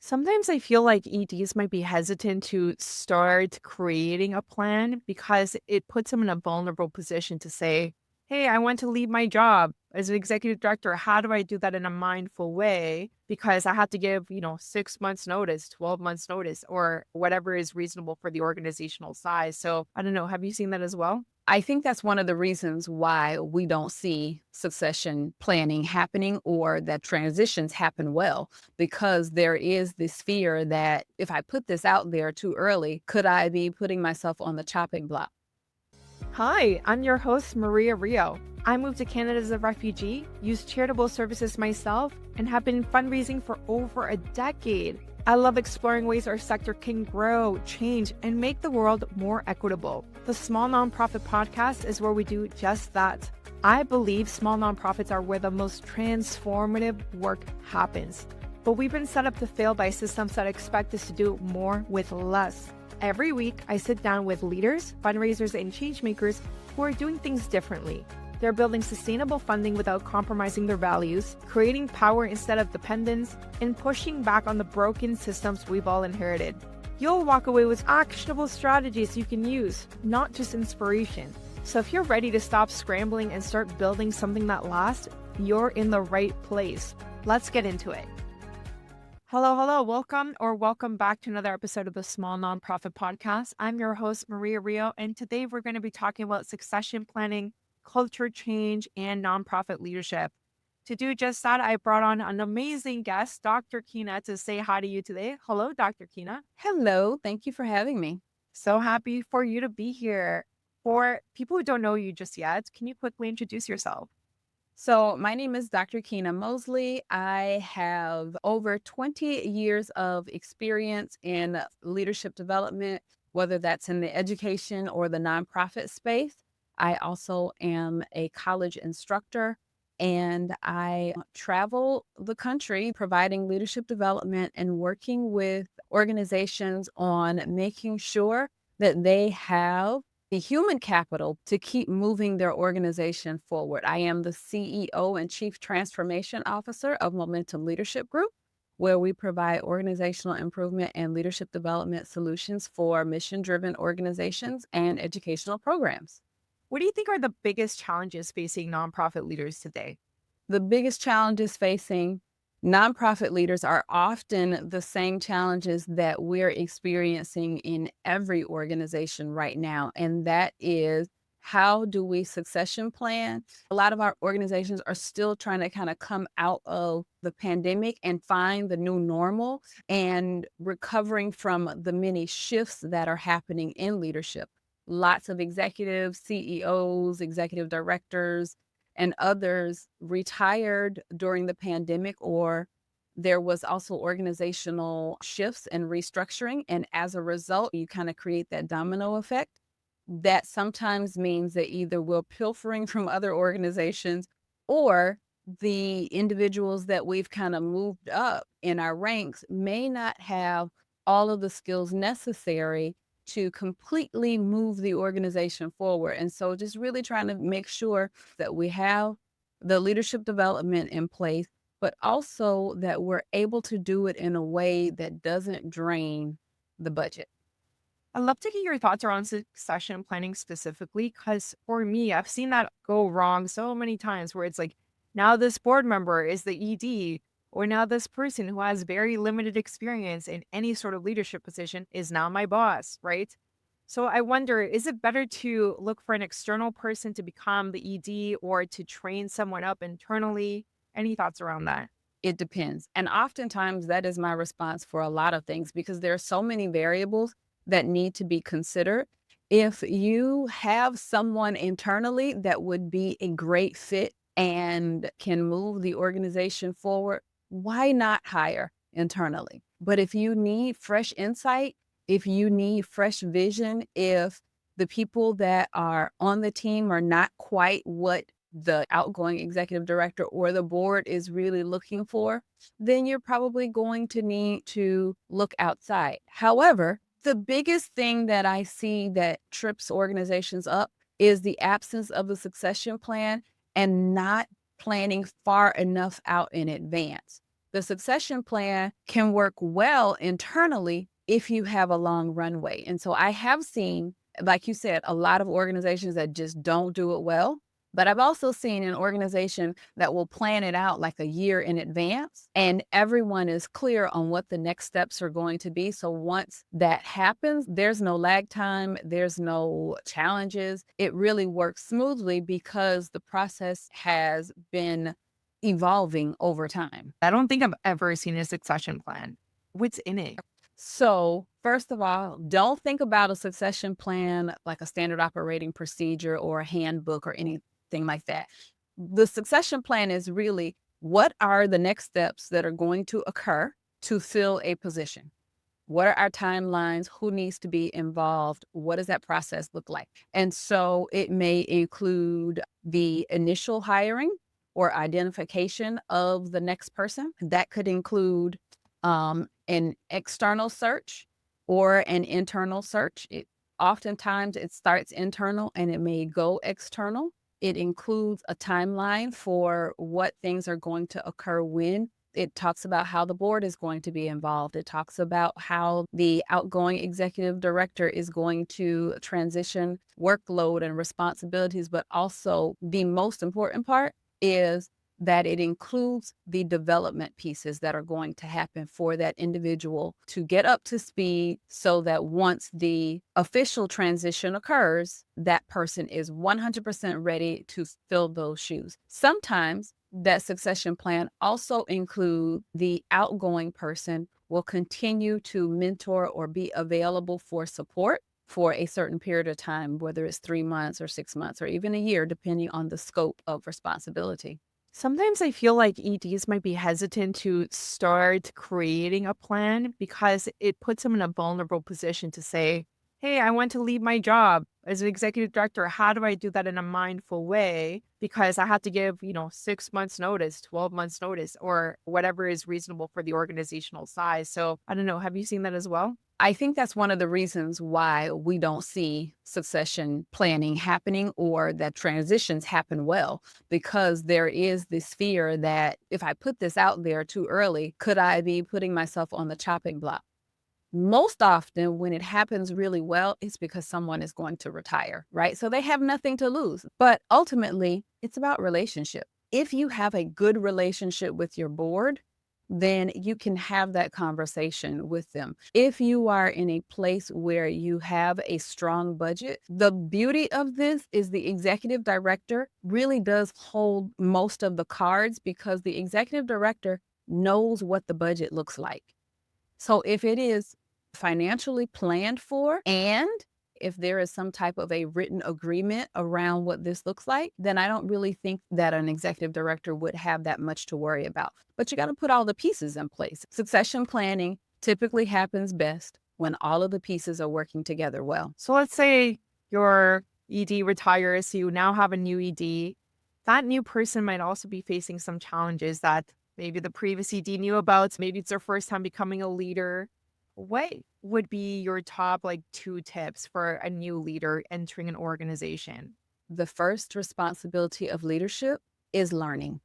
Sometimes I feel like EDs might be hesitant to start creating a plan because it puts them in a vulnerable position to say, hey, I want to leave my job as an executive director. How do I do that in a mindful way? Because I have to give, 6 months notice, 12 months notice, or whatever is reasonable for the organizational size. So I don't know. Have you seen that as well? I think that's one of the reasons why we don't see succession planning happening or that transitions happen well, because there is this fear that if I put this out there too early, could I be putting myself on the chopping block? Hi, I'm your host, Maria Rio. I moved to Canada as a refugee, used charitable services myself, and have been fundraising for over a decade. I love exploring ways our sector can grow, change, and make the world more equitable. The Small Nonprofit Podcast is where we do just that. I believe small nonprofits are where the most transformative work happens. But we've been set up to fail by systems that expect us to do more with less. Every week, I sit down with leaders, fundraisers, and changemakers who are doing things differently. They're building sustainable funding without compromising their values, creating power instead of dependence, and pushing back on the broken systems we've all inherited. You'll walk away with actionable strategies you can use, not just inspiration. So if you're ready to stop scrambling and start building something that lasts, you're in the right place. Let's get into it. Hello. Welcome back to another episode of the Small Nonprofit Podcast. I'm your host, Maria Rio, and today we're going to be talking about succession planning, culture change, and nonprofit leadership. To do just that, I brought on an amazing guest, Dr. Keena, to say hi to you today. Hello, Dr. Keena. Hello, thank you for having me. So happy for you to be here. For people who don't know you just yet, can you quickly introduce yourself? So, my name is Dr. Keena Mosley. I have over 20 years of experience in leadership development, whether that's in the education or the nonprofit space. I also am a college instructor and I travel the country providing leadership development and working with organizations on making sure that they have the human capital to keep moving their organization forward. I am the CEO and Chief Transformation Officer of Momentum Leadership Group, where we provide organizational improvement and leadership development solutions for mission-driven organizations and educational programs. What do you think are the biggest challenges facing nonprofit leaders today? The biggest challenges facing nonprofit leaders are often the same challenges that we're experiencing in every organization right now. And that is, how do we succession plan? A lot of our organizations are still trying to kind of come out of the pandemic and find the new normal and recovering from the many shifts that are happening in leadership. Lots of executives, CEOs, executive directors, and others retired during the pandemic, or there was also organizational shifts and restructuring. And as a result, you kind of create that domino effect that sometimes means that either we're pilfering from other organizations or the individuals that we've kind of moved up in our ranks may not have all of the skills necessary to completely move the organization forward. And so just really trying to make sure that we have the leadership development in place, but also that we're able to do it in a way that doesn't drain the budget. I'd love to get your thoughts around succession planning specifically, because for me, I've seen that go wrong so many times where it's like, now this board member is the ED, or now this person who has very limited experience in any sort of leadership position is now my boss, right? So I wonder, is it better to look for an external person to become the ED or to train someone up internally? Any thoughts around that? It depends. And oftentimes that is my response for a lot of things because there are so many variables that need to be considered. If you have someone internally that would be a great fit and can move the organization forward, why not hire internally? But if you need fresh insight, if you need fresh vision, if the people that are on the team are not quite what the outgoing executive director or the board is really looking for, then you're probably going to need to look outside. However, the biggest thing that I see that trips organizations up is the absence of a succession plan and not planning far enough out in advance. The succession plan can work well internally if you have a long runway. And so I have seen, like you said, a lot of organizations that just don't do it well. But I've also seen an organization that will plan it out like a year in advance, and everyone is clear on what the next steps are going to be. So once that happens, there's no lag time, there's no challenges. It really works smoothly because the process has been evolving over time. I don't think I've ever seen a succession plan. What's in it? So, first of all, don't think about a succession plan like a standard operating procedure or a handbook or anything like that. The succession plan is really what are the next steps that are going to occur to fill a position? What are our timelines? Who needs to be involved? What does that process look like? And so it may include the initial hiring or identification of the next person. That could include an external search or an internal search. Oftentimes it starts internal and it may go external. It includes a timeline for what things are going to occur when. It talks about how the board is going to be involved. It talks about how the outgoing executive director is going to transition workload and responsibilities. But also the most important part is that it includes the development pieces that are going to happen for that individual to get up to speed so that once the official transition occurs, that person is 100% ready to fill those shoes. Sometimes that succession plan also include the outgoing person will continue to mentor or be available for support for a certain period of time, whether it's 3 months or 6 months or even a year, depending on the scope of responsibility. Sometimes I feel like EDs might be hesitant to start creating a plan because it puts them in a vulnerable position to say, hey, I want to leave my job as an executive director. How do I do that in a mindful way? Because I have to give, 6 months notice, 12 months notice, or whatever is reasonable for the organizational size. So I don't know. Have you seen that as well? I think that's one of the reasons why we don't see succession planning happening or that transitions happen well, because there is this fear that if I put this out there too early, could I be putting myself on the chopping block? Most often, when it happens really well, it's because someone is going to retire, right? So they have nothing to lose. But ultimately, it's about relationship. If you have a good relationship with your board, then you can have that conversation with them. If you are in a place where you have a strong budget, the beauty of this is the executive director really does hold most of the cards because the executive director knows what the budget looks like. So if it is financially planned for and if there is some type of a written agreement around what this looks like, then I don't really think that an executive director would have that much to worry about. But you got to put all the pieces in place. Succession planning typically happens best when all of the pieces are working together well. So let's say your ED retires, so you now have a new ED. That new person might also be facing some challenges that maybe the previous ED knew about. Maybe it's their first time becoming a leader. What would be your top 2 tips for a new leader entering an organization? The first responsibility of leadership is learning.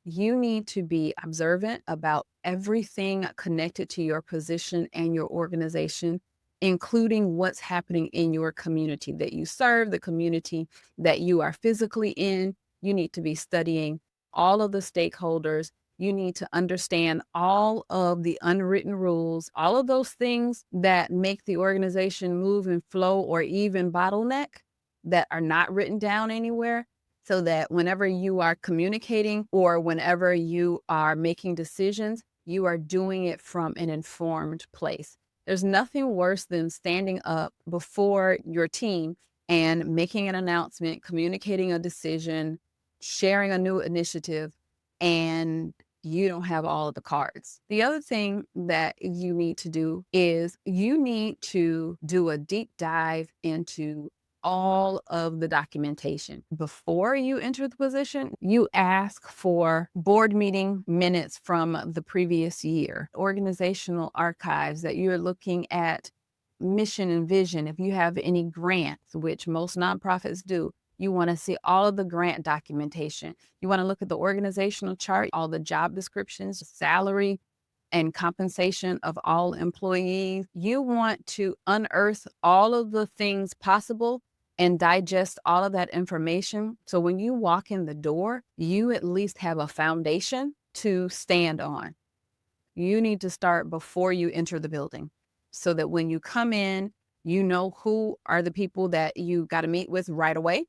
You need to be observant about everything connected to your position and your organization, including what's happening in your community that you serve, the community that you are physically in. You need to be studying all of the stakeholders. You need to understand all of the unwritten rules, all of those things that make the organization move and flow or even bottleneck that are not written down anywhere, so that whenever you are communicating or whenever you are making decisions, you are doing it from an informed place. There's nothing worse than standing up before your team and making an announcement, communicating a decision, sharing a new initiative, and you don't have all of the cards. The other thing that you need to do is you need to do a deep dive into all of the documentation. Before you enter the position, you ask for board meeting minutes from the previous year, organizational archives that you're looking at, mission and vision. If you have any grants, which most nonprofits do, you want to see all of the grant documentation. You want to look at the organizational chart, all the job descriptions, salary, and compensation of all employees. You want to unearth all of the things possible and digest all of that information. So when you walk in the door, you at least have a foundation to stand on. You need to start before you enter the building so that when you come in, you know who are the people that you got to meet with right away.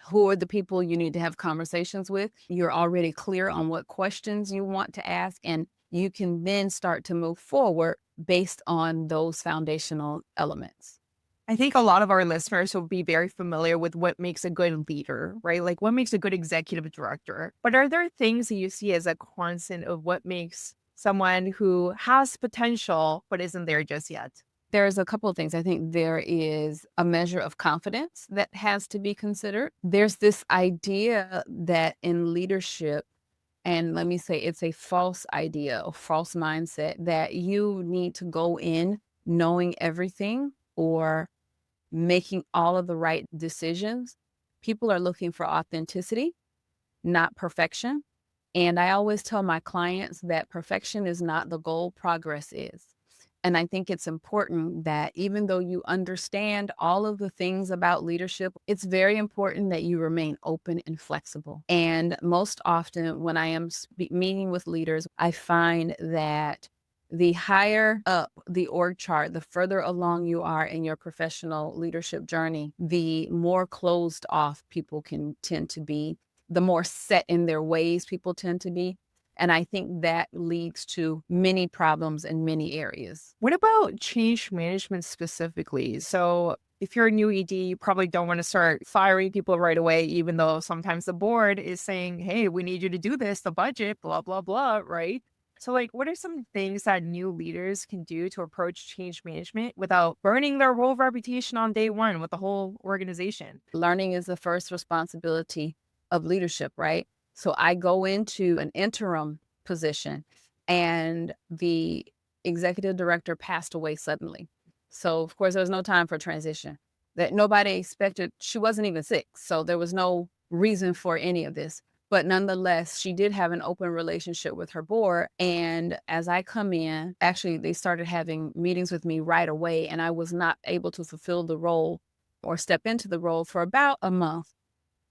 Who are the people you need to have conversations with? You're already clear on what questions you want to ask, and you can then start to move forward based on those foundational elements. I think a lot of our listeners will be very familiar with what makes a good leader, right? Like what makes a good executive director. But are there things that you see as a constant of what makes someone who has potential but isn't there just yet? There's a couple of things. I think there is a measure of confidence that has to be considered. There's this idea that in leadership, and let me say it's a false idea or false mindset, that you need to go in knowing everything or making all of the right decisions. People are looking for authenticity, not perfection. And I always tell my clients that perfection is not the goal, progress is. And I think it's important that even though you understand all of the things about leadership, it's very important that you remain open and flexible. And most often, when I am meeting with leaders, I find that the higher up the org chart, the further along you are in your professional leadership journey, the more closed off people can tend to be, the more set in their ways people tend to be. And I think that leads to many problems in many areas. What about change management specifically? So, if you're a new ED, you probably don't want to start firing people right away, even though sometimes the board is saying, hey, we need you to do this, the budget, blah, blah, blah, right? So, like, what are some things that new leaders can do to approach change management without burning their whole reputation on day one with the whole organization? Learning is the first responsibility of leadership, right? So I go into an interim position and the executive director passed away suddenly. So of course there was no time for transition. That nobody expected. She wasn't even sick. So there was no reason for any of this. But nonetheless, she did have an open relationship with her board. And as I come in, actually, they started having meetings with me right away. And I was not able to fulfill the role or step into the role for about a month.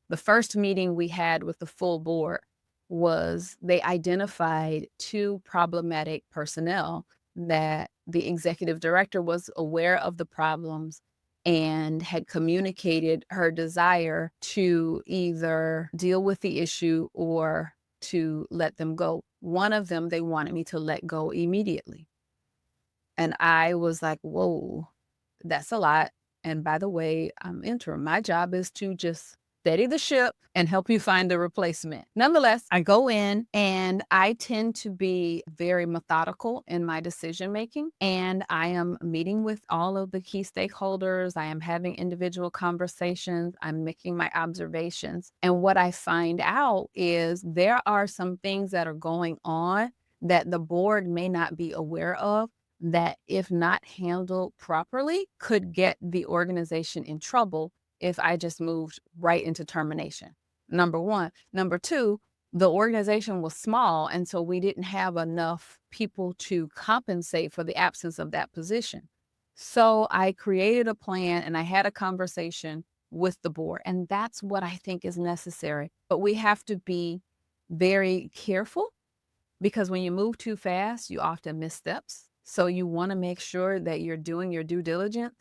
The first meeting we had with the full board was they identified two problematic personnel that the executive director was aware of the problems and had communicated her desire to either deal with the issue or to let them go. One of them, they wanted me to let go immediately. And I was like, whoa, that's a lot. And by the way, I'm interim. My job is to just steady the ship and help you find a replacement. Nonetheless, I go in and I tend to be very methodical in my decision making. And I am meeting with all of the key stakeholders. I am having individual conversations. I'm making my observations. And what I find out is there are some things that are going on that the board may not be aware of, that if not handled properly could get the organization in trouble if I just moved right into termination. Number one. Number two, the organization was small, and so we didn't have enough people to compensate for the absence of that position. So I created a plan and I had a conversation with the board, and that's what I think is necessary. But we have to be very careful because when you move too fast, you often miss steps. So you want to make sure that you're doing your due diligence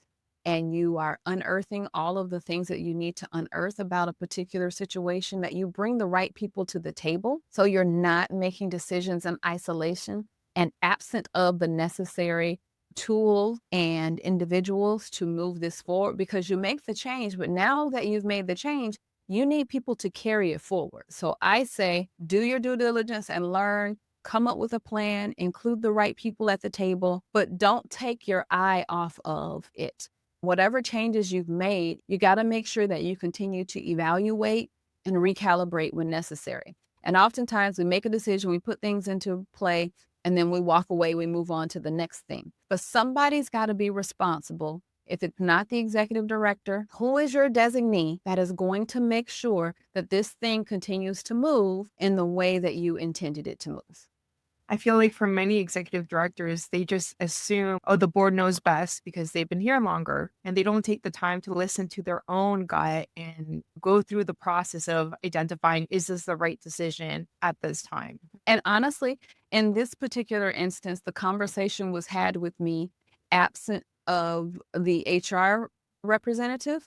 and you are unearthing all of the things that you need to unearth about a particular situation, that you bring the right people to the table so you're not making decisions in isolation and absent of the necessary tools and individuals to move this forward, because you make the change, but now that you've made the change, you need people to carry it forward. So I say, do your due diligence and learn. Come up with a plan, include the right people at the table, but don't take your eye off of it. Whatever changes you've made, you got to make sure that you continue to evaluate and recalibrate when necessary. And oftentimes we make a decision, we put things into play, and then we walk away, we move on to the next thing. But somebody's got to be responsible. If it's not the executive director, who is your designee that is going to make sure that this thing continues to move in the way that you intended it to move? I feel like for many executive directors, they just assume, oh, the board knows best because they've been here longer. And they don't take the time to listen to their own gut and go through the process of identifying, is this the right decision at this time? And honestly, in this particular instance, the conversation was had with me absent of the HR representative.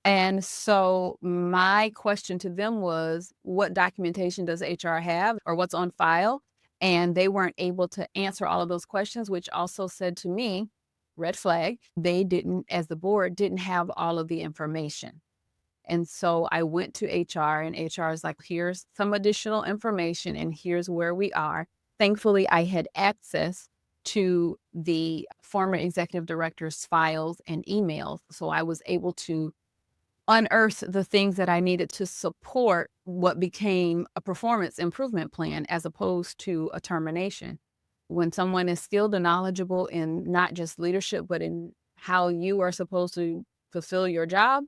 And so my question to them was, what documentation does HR have or what's on file? And they weren't able to answer all of those questions, which also said to me, red flag, they didn't, as the board, didn't have all of the information. And so I went to HR and HR is like, here's some additional information and here's where we are. Thankfully, I had access to the former executive director's files and emails. So I was able to unearth the things that I needed to support what became a performance improvement plan as opposed to a termination. When someone is skilled and knowledgeable in not just leadership, but in how you are supposed to fulfill your job,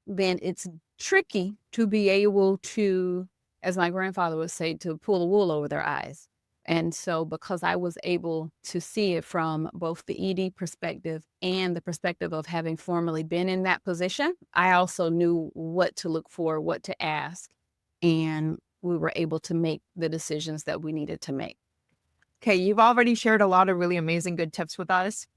then it's tricky to be able to, as my grandfather would say, to pull the wool over their eyes. And so, because I was able to see it from both the ED perspective and the perspective of having formerly been in that position, I also knew what to look for, what to ask, and we were able to make the decisions that we needed to make. Okay, you've already shared a lot of really amazing good tips with us.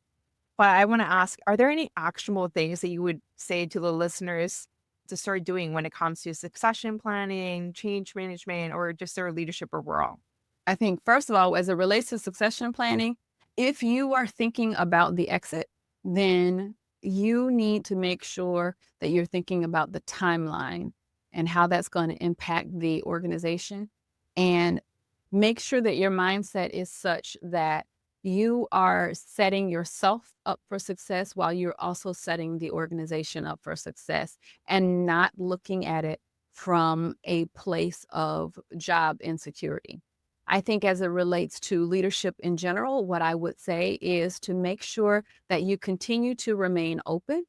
But I want to ask, are there any actionable things that you would say to the listeners to start doing when it comes to succession planning, change management, or just their leadership overall? I think, first of all, as it relates to succession planning, if you are thinking about the exit, then you need to make sure that you're thinking about the timeline and how that's going to impact the organization. And make sure that your mindset is such that you are setting yourself up for success while you're also setting the organization up for success and not looking at it from a place of job insecurity. I think as it relates to leadership in general, what I would say is to make sure that you continue to remain open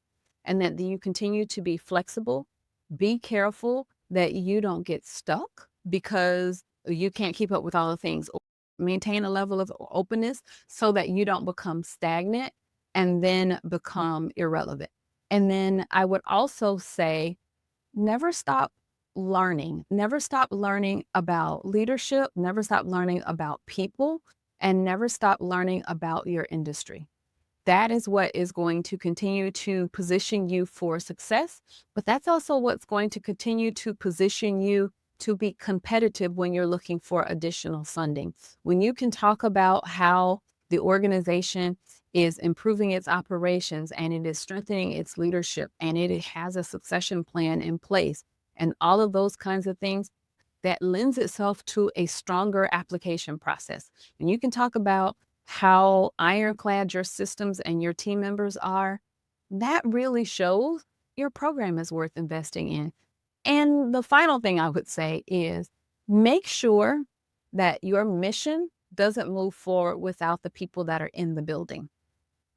and that you continue to be flexible. Be careful that you don't get stuck because you can't keep up with all the things. Maintain a level of openness so that you don't become stagnant and then become irrelevant. And then I would also say, never stop learning. Never stop learning about leadership, never stop learning about people, and never stop learning about your industry. That is what is going to continue to position you for success, but that's also what's going to continue to position you to be competitive when you're looking for additional funding. When you can talk about how the organization is improving its operations and it is strengthening its leadership and it has a succession plan in place and all of those kinds of things, that lends itself to a stronger application process. And you can talk about how ironclad your systems and your team members are, that really shows your program is worth investing in. And the final thing I would say is make sure that your mission doesn't move forward without the people that are in the building,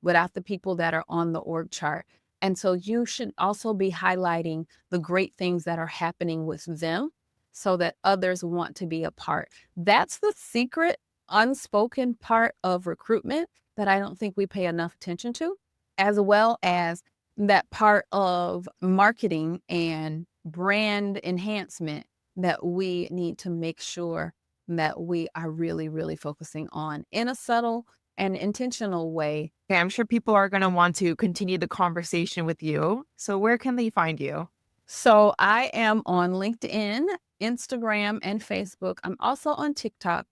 without the people that are on the org chart. And so you should also be highlighting the great things that are happening with them so that others want to be a part. That's the secret, unspoken part of recruitment that I don't think we pay enough attention to, as well as that part of marketing and brand enhancement that we need to make sure that we are really, really focusing on in a subtle and intentional way. Okay, I'm sure people are going to want to continue the conversation with you. So, where can they find you? So I am on LinkedIn, Instagram, and Facebook. I'm also on TikTok.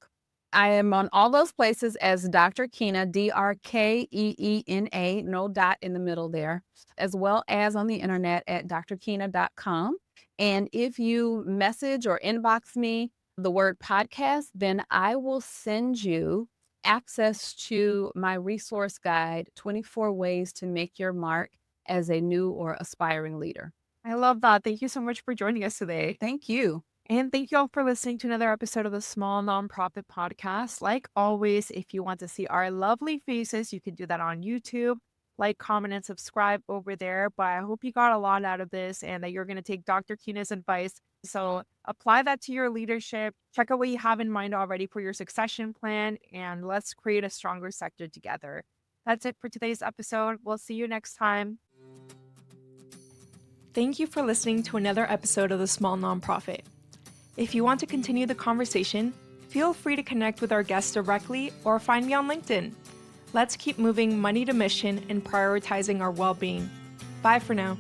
I am on all those places as Dr. Keena, DrKeena, no dot in the middle there, as well as on the internet at drkeena.com. And if you message or inbox me the word podcast, then I will send you access to my resource guide, 24 Ways to Make Your Mark as a New or Aspiring Leader. I love that. Thank you so much for joining us today. Thank you. And thank you all for listening to another episode of the Small Nonprofit Podcast. Like always, if you want to see our lovely faces, you can do that on YouTube like, comment, and subscribe over there. But I hope you got a lot out of this and that you're going to take Dr. Keena's advice. So apply that to your leadership. Check out what you have in mind already for your succession plan, and let's create a stronger sector together. That's it for today's episode. We'll see you next time. Thank you for listening to another episode of The Small Nonprofit. If you want to continue the conversation, feel free to connect with our guests directly or find me on LinkedIn. Let's keep moving money to mission and prioritizing our well-being. Bye for now.